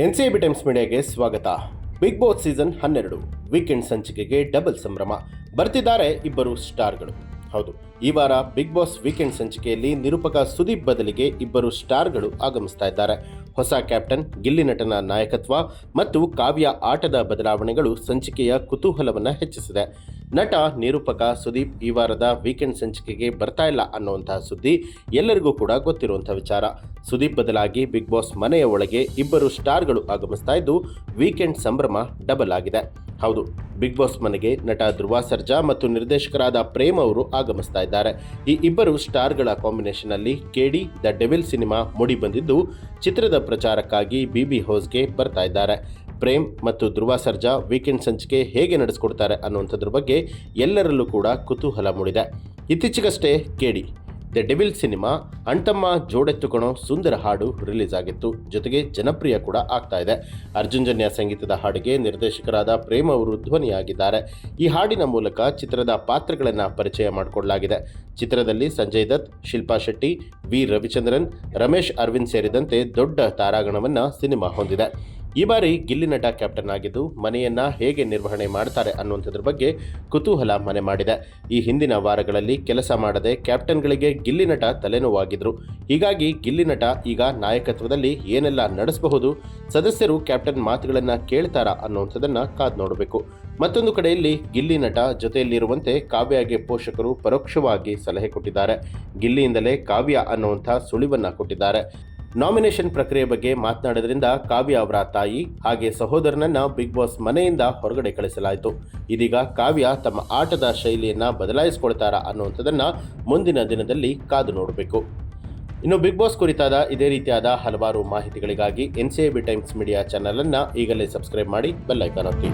NCB Times ಮೀಡಿಯಾಗೆ ಸ್ವಾಗತ. Bigg Boss season 12 weekend ಸಂಚಿಕೆಗೆ ಡಬಲ್ ಸಂಭ್ರಮ. ಬರ್ತಿದ್ದಾರೆ ಇಬ್ಬರು ಸ್ಟಾರ್ಗಳು. ಹೌದು, ಈ ವಾರ ಬಿಗ್ ಬಾಸ್ ವೀಕೆಂಡ್ ಸಂಚಿಕೆಯಲ್ಲಿ ನಿರೂಪಕ ಸುದೀಪ್ ಬದಲಿಗೆ ಇಬ್ಬರು ಸ್ಟಾರ್ಗಳು ಆಗಮಿಸ್ತಾ ಇದ್ದಾರೆ. ಹೊಸ ಕ್ಯಾಪ್ಟನ್ ಗಿಲ್ಲಿ ನಟನ ನಾಯಕತ್ವ ಮತ್ತು ಕಾವ್ಯ ಆಟದ ಬದಲಾವಣೆಗಳು ಸಂಚಿಕೆಯ ಕುತೂಹಲವನ್ನು ಹೆಚ್ಚಿಸಿದೆ. ನಟ ನಿರೂಪಕ ಸುದೀಪ್ ಈ ವಾರದ ವೀಕೆಂಡ್ ಸಂಚಿಕೆಗೆ ಬರ್ತಾ ಇಲ್ಲ ಅನ್ನುವಂತಹ ಸುದ್ದಿ ಎಲ್ಲರಿಗೂ ಕೂಡ ಗೊತ್ತಿರುವಂಥ ವಿಚಾರ. ಸುದೀಪ್ ಬದಲಾಗಿ ಬಿಗ್ ಬಾಸ್ ಮನೆಯ ಒಳಗೆ ಇಬ್ಬರು ಸ್ಟಾರ್ಗಳು ಆಗಮಿಸ್ತಾ ಇದ್ದು ವೀಕೆಂಡ್ ಸಂಭ್ರಮ ಡಬಲ್ ಆಗಿದೆ. ಹೌದು, ಬಿಗ್ ಬಾಸ್ ಮನೆಗೆ ನಟ ಧ್ರುವ ಸರ್ಜಾ ಮತ್ತು ನಿರ್ದೇಶಕರಾದ ಪ್ರೇಮ್ ಅವರು ಆಗಮಿಸ್ತಾ ಇದ್ದಾರೆ. ಈ ಇಬ್ಬರು ಸ್ಟಾರ್ಗಳ ಕಾಂಬಿನೇಷನ್ ಅಲ್ಲಿ ಕೆಡಿ ದ ಡೆವಿಲ್ ಸಿನಿಮಾ ಮೂಡಿ ಬಂದಿದ್ದು ಚಿತ್ರದ ಪ್ರಚಾರಕ್ಕಾಗಿ ಬಿಬಿ ಹೌಸ್ಗೆ ಬರ್ತಾ ಇದ್ದಾರೆ. ಪ್ರೇಮ್ ಮತ್ತು ಧ್ರುವ ಸರ್ಜಾ ವೀಕೆಂಡ್ ಸಂಚಿಕೆ ಹೇಗೆ ನಡೆಸಿಕೊಡ್ತಾರೆ ಅನ್ನುವಂಥದ್ರ ಬಗ್ಗೆ ಎಲ್ಲರಲ್ಲೂ ಕೂಡ ಕುತೂಹಲ ಮೂಡಿದೆ. ಇತ್ತೀಚೆಗಷ್ಟೇ ಕೆಡಿ ದ ಡೆವಿಲ್ ಸಿನಿಮಾ ಅಣ್ತಮ್ಮ ಜೋಡೆತ್ತುಕೊಳೋ ಸುಂದರ ಹಾಡು ರಿಲೀಸ್ ಆಗಿತ್ತು. ಜೊತೆಗೆ ಜನಪ್ರಿಯ ಕೂಡ ಆಗ್ತಾ ಇದೆ. ಅರ್ಜುನ್ ಜನ್ಯ ಸಂಗೀತದ ಹಾಡಿಗೆ ನಿರ್ದೇಶಕರಾದ ಪ್ರೇಮ್ ಅವರು ಧ್ವನಿಯಾಗಿದ್ದಾರೆ. ಈ ಹಾಡಿನ ಮೂಲಕ ಚಿತ್ರದ ಪಾತ್ರಗಳನ್ನು ಪರಿಚಯ ಮಾಡಿಕೊಡಲಾಗಿದೆ. ಚಿತ್ರದಲ್ಲಿ ಸಂಜಯ್ ದತ್, ಶಿಲ್ಪಾ ಶೆಟ್ಟಿ, ವಿ ರವಿಚಂದ್ರನ್, ರಮೇಶ್ ಅರವಿಂದ್ ಸೇರಿದಂತೆ ದೊಡ್ಡ ತಾರಾಗಣವನ್ನು ಸಿನಿಮಾ ಹೊಂದಿದೆ. ಈ ಬಾರಿ ಗಿಲ್ಲಿ ನಟ ಕ್ಯಾಪ್ಟನ್ ಆಗಿದ್ದು ಮನೆಯನ್ನ ಹೇಗೆ ನಿರ್ವಹಣೆ ಮಾಡ್ತಾರೆ ಅನ್ನುವಂಥದ್ರ ಬಗ್ಗೆ ಕುತೂಹಲ ಮನೆ ಮಾಡಿದೆ. ಈ ಹಿಂದಿನ ವಾರಗಳಲ್ಲಿ ಕೆಲಸ ಮಾಡದೆ ಕ್ಯಾಪ್ಟನ್ಗಳಿಗೆ ಗಿಲ್ಲಿ ನಟ ತಲೆನೋವಾಗಿದ್ರು. ಹೀಗಾಗಿ ಗಿಲ್ಲಿ ನಟ ಈಗ ನಾಯಕತ್ವದಲ್ಲಿ ಏನೆಲ್ಲ ನಡೆಸಬಹುದು, ಸದಸ್ಯರು ಕ್ಯಾಪ್ಟನ್ ಮಾತುಗಳನ್ನು ಕೇಳ್ತಾರಾ ಅನ್ನುವಂಥದ್ದನ್ನ ಕಾದು ನೋಡಬೇಕು. ಮತ್ತೊಂದು ಕಡೆಯಲ್ಲಿ ಗಿಲ್ಲಿ ನಟ ಜೊತೆಯಲ್ಲಿರುವಂತೆ ಕಾವ್ಯಗೆ ಪೋಷಕರು ಪರೋಕ್ಷವಾಗಿ ಸಲಹೆ ಕೊಟ್ಟಿದ್ದಾರೆ. ಗಿಲ್ಲಿಯಿಂದಲೇ ಕಾವ್ಯ ಅನ್ನುವಂಥ ಸುಳಿವನ್ನ ಕೊಟ್ಟಿದ್ದಾರೆ. ನಾಮಿನೇಷನ್ ಪ್ರಕ್ರಿಯೆ ಬಗ್ಗೆ ಮಾತನಾಡೋದ್ರಿಂದ ಕಾವ್ಯ ಅವರ ತಾಯಿ ಹಾಗೆ ಸಹೋದರನನ್ನ ಬಿಗ್ ಬಾಸ್ ಮನೆಯಿಂದ ಹೊರಗಡೆ ಕಳಿಸಲಾಯಿತು. ಇದೀಗ ಕಾವ್ಯ ತಮ್ಮ ಆಟದ ಶೈಲಿಯನ್ನ ಬದಲಾಯಿಸಿಕೊಳ್ತಾರಾ ಅನ್ನುವಂಥದ್ದನ್ನ ಮುಂದಿನ ದಿನದಲ್ಲಿ ಕಾದು ನೋಡಬೇಕು. ಇನ್ನು ಬಿಗ್ ಬಾಸ್ ಕುರಿತಾದ ಇದೇ ರೀತಿಯಾದ ಹಲವಾರು ಮಾಹಿತಿಗಳಿಗಾಗಿ ಎನ್ಸಿಬಿ ಟೈಮ್ಸ್ ಮೀಡಿಯಾ ಚಾನಲ್ ಅನ್ನು ಈಗಲೇ ಸಬ್ಸ್ಕ್ರೈಬ್ ಮಾಡಿ ಬೆಲ್ ಐಕಾನ್ ಒತ್ತಿ.